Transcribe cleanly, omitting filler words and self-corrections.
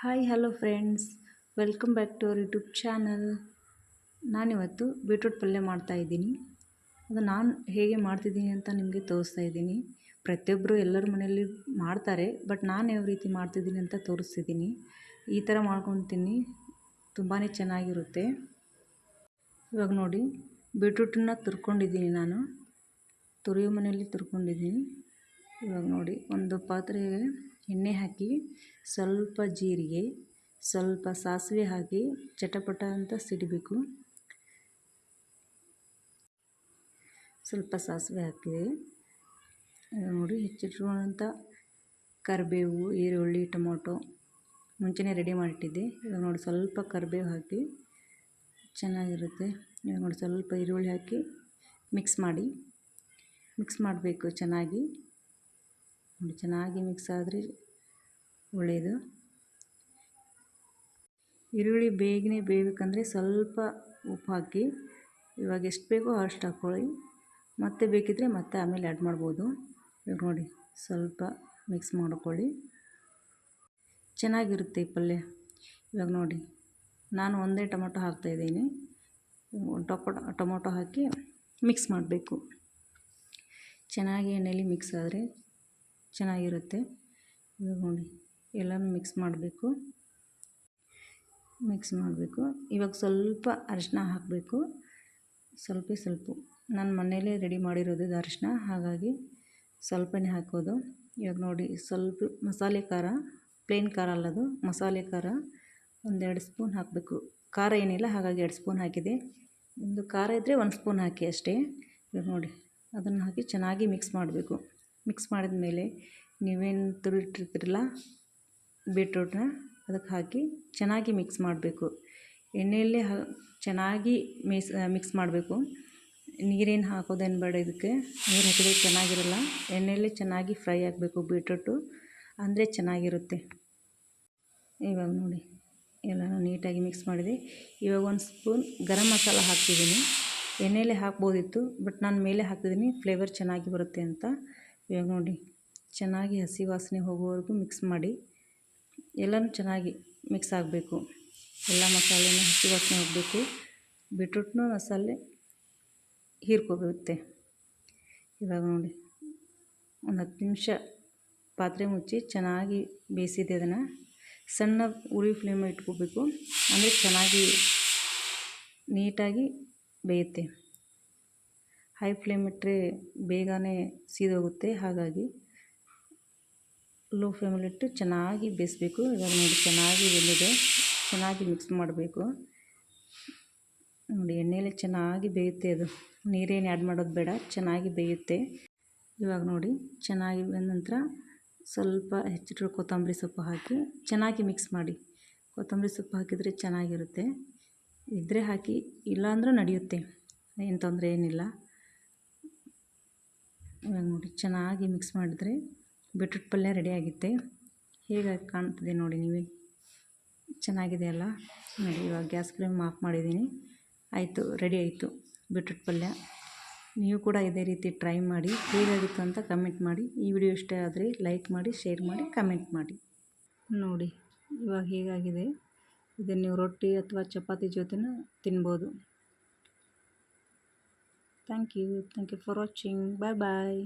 Hi hello friends, welcome back to our YouTube channel. ನಾನಿವತ್ತು beetroot ಪಲ್ಯ ಮಾಡ್ತಾಯಿದ್ದೀನಿ. ಅದು ನಾನು ಹೇಗೆ ಮಾಡ್ತಿದ್ದೀನಿ ಅಂತ ನಿಮಗೆ ತೋರಿಸ್ತಾ ಇದ್ದೀನಿ. ಪ್ರತಿಯೊಬ್ಬರು ಎಲ್ಲರ ಮನೆಯಲ್ಲಿ ಮಾಡ್ತಾರೆ, ಬಟ್ ನಾನು ಯಾವ ರೀತಿ ಮಾಡ್ತಿದ್ದೀನಿ ಅಂತ ತೋರಿಸ್ತಿದ್ದೀನಿ. ಈ ಥರ ಮಾಡ್ಕೊತೀನಿ, ತುಂಬಾ ಚೆನ್ನಾಗಿರುತ್ತೆ. ಇವಾಗ ನೋಡಿ, ಬೀಟ್ರೂಟನ್ನು ತುರ್ಕೊಂಡಿದ್ದೀನಿ. ನಾನು ತುರಿಯೋ ಮನೆಯಲ್ಲಿ ತುರ್ಕೊಂಡಿದ್ದೀನಿ. ಇವಾಗ ನೋಡಿ, ಒಂದು ಪಾತ್ರೆಗೆ ಎಣ್ಣೆ ಹಾಕಿ ಸ್ವಲ್ಪ ಜೀರಿಗೆ, ಸ್ವಲ್ಪ ಸಾಸಿವೆ ಹಾಕಿ ಚಟಪಟ ಅಂತ ಸಿಡಿಬೇಕು. ಸ್ವಲ್ಪ ಸಾಸಿವೆ ಹಾಕಿದೆ. ನೋಡಿ, ಹೆಚ್ಚಿಟ್ಕೊಳ್ಳೋಂಥ ಕರಿಬೇವು, ಈರುಳ್ಳಿ, ಟೊಮೊಟೊ ಮುಂಚೆನೇ ರೆಡಿ ಮಾಡಿಟ್ಟಿದ್ದೆ. ಇವಾಗ ನೋಡಿ, ಸ್ವಲ್ಪ ಕರಿಬೇವು ಹಾಕಿ ಚೆನ್ನಾಗಿರುತ್ತೆ. ಇವಾಗ ನೋಡಿ, ಸ್ವಲ್ಪ ಈರುಳ್ಳಿ ಹಾಕಿ ಮಿಕ್ಸ್ ಮಾಡಬೇಕು ಚೆನ್ನಾಗಿ. ನೋಡಿ, ಚೆನ್ನಾಗಿ ಮಿಕ್ಸ್ ಆದರೆ ಒಳ್ಳೆಯದು. ಈರುಳ್ಳಿ ಬೇಗನೆ ಬೇಯಬೇಕಂದ್ರೆ ಸ್ವಲ್ಪ ಉಪ್ಪು ಹಾಕಿ. ಇವಾಗ ಎಷ್ಟು ಬೇಕೋ ಅಷ್ಟು ಹಾಕ್ಕೊಳ್ಳಿ, ಮತ್ತೆ ಬೇಕಿದ್ದರೆ ಮತ್ತೆ ಆಮೇಲೆ ಆ್ಯಡ್ ಮಾಡ್ಬೋದು. ಇವಾಗ ನೋಡಿ, ಸ್ವಲ್ಪ ಮಿಕ್ಸ್ ಮಾಡ್ಕೊಳ್ಳಿ, ಚೆನ್ನಾಗಿರುತ್ತೆ ಈ ಪಲ್ಯ. ಇವಾಗ ನೋಡಿ, ನಾನು ಒಂದೇ ಟೊಮೊಟೊ ಹಾಕ್ತಾಯಿದ್ದೀನಿ. ಟೊಮೊಟೊ ಹಾಕಿ ಮಿಕ್ಸ್ ಮಾಡಬೇಕು. ಚೆನ್ನಾಗಿ ಎಣ್ಣೆಯಲ್ಲಿ ಮಿಕ್ಸ್ ಆದರೆ ಚೆನ್ನಾಗಿರುತ್ತೆ. ಇವಾಗ ನೋಡಿ, ಎಲ್ಲನೂ ಮಿಕ್ಸ್ ಮಾಡಬೇಕು. ಇವಾಗ ಸ್ವಲ್ಪ ಅರಿಶಿನ ಹಾಕಬೇಕು, ಸ್ವಲ್ಪ. ನಾನು ಮನೆಯಲ್ಲೇ ರೆಡಿ ಮಾಡಿರೋದು ಇದು ಅರಿಶಿನ, ಹಾಗಾಗಿ ಸ್ವಲ್ಪನೇ ಹಾಕೋದು. ಇವಾಗ ನೋಡಿ, ಸ್ವಲ್ಪ ಮಸಾಲೆ ಖಾರ, ಪ್ಲೇನ್ ಖಾರ ಅಲ್ಲದು, ಮಸಾಲೆ ಖಾರ 1-2 ಸ್ಪೂನ್ ಹಾಕಬೇಕು. ಖಾರ ಏನಿಲ್ಲ, ಹಾಗಾಗಿ 2 ಸ್ಪೂನ್ ಹಾಕಿದೆ. ಒಂದು ಖಾರ ಇದ್ದರೆ 1 ಸ್ಪೂನ್ ಹಾಕಿ ಅಷ್ಟೇ. ಇವಾಗ ನೋಡಿ, ಅದನ್ನು ಹಾಕಿ ಚೆನ್ನಾಗಿ ಮಿಕ್ಸ್ ಮಾಡಬೇಕು. ಮಿಕ್ಸ್ ಮಾಡಿದ ಮೇಲೆ ನೀವೇನು ತುರಿದಿಟ್ಟಿರ್ತೀರಲ್ಲ ಬೀಟ್ರೂಟ್ನ, ಅದಕ್ಕೆ ಹಾಕಿ ಚೆನ್ನಾಗಿ ಮಿಕ್ಸ್ ಮಾಡಬೇಕು. ಎಣ್ಣೆಯಲ್ಲೇ ಚೆನ್ನಾಗಿ ಮಿಕ್ಸ್ ಮಾಡಬೇಕು. ನೀರೇನು ಹಾಕೋದೇನು ಬೇಡ ಇದಕ್ಕೆ. ನೀರು ಹಾಕಿದರೆ ಚೆನ್ನಾಗಿರಲ್ಲ. ಎಣ್ಣೆಯಲ್ಲೇ ಚೆನ್ನಾಗಿ ಫ್ರೈ ಆಗಬೇಕು ಬೀಟ್ರೂಟು, ಅಂದರೆ ಚೆನ್ನಾಗಿರುತ್ತೆ. ಇವಾಗ ನೋಡಿ, ಎಲ್ಲನೂ ನೀಟಾಗಿ ಮಿಕ್ಸ್ ಮಾಡಿದೆ. ಇವಾಗ 1 ಸ್ಪೂನ್ ಗರಂ ಮಸಾಲ ಹಾಕ್ತಿದ್ದೀನಿ. ಎಣ್ಣೆಯಲ್ಲೇ ಹಾಕ್ಬೋದಿತ್ತು, ಬಟ್ ನಾನು ಮೇಲೆ ಹಾಕ್ತಿದ್ದೀನಿ, ಫ್ಲೇವರ್ ಚೆನ್ನಾಗಿ ಬರುತ್ತೆ ಅಂತ. ಇವಾಗ ನೋಡಿ, ಚೆನ್ನಾಗಿ ಹಸಿ ವಾಸನೆ ಹೋಗೋವರೆಗೂ ಮಿಕ್ಸ್ ಮಾಡಿ. ಎಲ್ಲನೂ ಚೆನ್ನಾಗಿ ಮಿಕ್ಸ್ ಆಗಬೇಕು. ಎಲ್ಲ ಮಸಾಲೆನೂ ಹಸಿ ವಾಸನೆ ಹೋಗಬೇಕು. ಬೀಟ್ರೂಟ್ನೂ ಮಸಾಲೆ ಹೀರ್ಕೋಬೇಕು. ಇವಾಗ ನೋಡಿ, ಒಂದು 10 ನಿಮಿಷ ಪಾತ್ರೆ ಮುಚ್ಚಿ ಚೆನ್ನಾಗಿ ಬೇಯಿಸಿದೆ. ಅದನ್ನು ಸಣ್ಣ ಉರಿ ಫ್ಲೇಮ್ ಇಟ್ಕೋಬೇಕು, ಅಂದರೆ ಚೆನ್ನಾಗಿ ನೀಟಾಗಿ ಬೇಯುತ್ತೆ. ಹೈ ಫ್ಲೇಮ್ ಇಟ್ಟರೆ ಬೇಗನೆ ಸೀದೋಗುತ್ತೆ, ಹಾಗಾಗಿ ಲೋ ಫ್ಲೇಮಲ್ಲಿಟ್ಟು ಚೆನ್ನಾಗಿ ಬೇಯಿಸಬೇಕು. ಇವಾಗ ನೋಡಿ, ಚೆನ್ನಾಗಿ ಬೆಂದಿದೆ. ಚೆನ್ನಾಗಿ ಮಿಕ್ಸ್ ಮಾಡಬೇಕು. ನೋಡಿ, ಎಣ್ಣೆಯಲ್ಲಿ ಚೆನ್ನಾಗಿ ಬೇಯುತ್ತೆ. ಅದು ನೀರೇನು ಆ್ಯಡ್ ಮಾಡೋದು ಬೇಡ, ಚೆನ್ನಾಗಿ ಬೇಯುತ್ತೆ. ಇವಾಗ ನೋಡಿ, ಚೆನ್ನಾಗಿ ಬೆಂದ ನಂತರ ಸ್ವಲ್ಪ ಹೆಚ್ಚಿಟ್ಟಿರೋ ಕೊತ್ತಂಬರಿ ಸೊಪ್ಪು ಹಾಕಿ ಚೆನ್ನಾಗಿ ಮಿಕ್ಸ್ ಮಾಡಿ. ಕೊತ್ತಂಬರಿ ಸೊಪ್ಪು ಹಾಕಿದರೆ ಚೆನ್ನಾಗಿರುತ್ತೆ. ಇದ್ದರೆ ಹಾಕಿ, ಇಲ್ಲಾಂದ್ರೂ ನಡೆಯುತ್ತೆ, ಏನು ತೊಂದರೆ ಏನಿಲ್ಲ. ಇವಾಗ ನೋಡಿ, ಚೆನ್ನಾಗಿ ಮಿಕ್ಸ್ ಮಾಡಿದರೆ ಬೀಟ್ರೂಟ್ ಪಲ್ಯ ರೆಡಿಯಾಗುತ್ತೆ. ಹೇಗೆ ಕಾಣ್ತಿದೆ ನೋಡಿ ನೀವೇ, ಚೆನ್ನಾಗಿದೆ ಅಲ್ಲ. ನೋಡಿ, ಇವಾಗ ಗ್ಯಾಸ್ ಫ್ಲೇಮ್ ಆಫ್ ಮಾಡಿದ್ದೀನಿ. ಆಯಿತು, ರೆಡಿ ಆಯಿತು ಬೀಟ್ರೂಟ್ ಪಲ್ಯ. ನೀವು ಕೂಡ ಇದೇ ರೀತಿ ಟ್ರೈ ಮಾಡಿ, ಹೇಗಾಗಿತ್ತು ಅಂತ ಕಮೆಂಟ್ ಮಾಡಿ. ಈ ವಿಡಿಯೋ ಇಷ್ಟ ಆದರೆ ಲೈಕ್ ಮಾಡಿ, ಶೇರ್ ಮಾಡಿ, ಕಮೆಂಟ್ ಮಾಡಿ. ನೋಡಿ, ಇವಾಗ ಹೇಗಾಗಿದೆ. ಇದನ್ನು ನೀವು ರೊಟ್ಟಿ ಅಥವಾ ಚಪಾತಿ ಜೊತೆನೂ ತಿನ್ಬೋದು. Thank you for watching. Bye.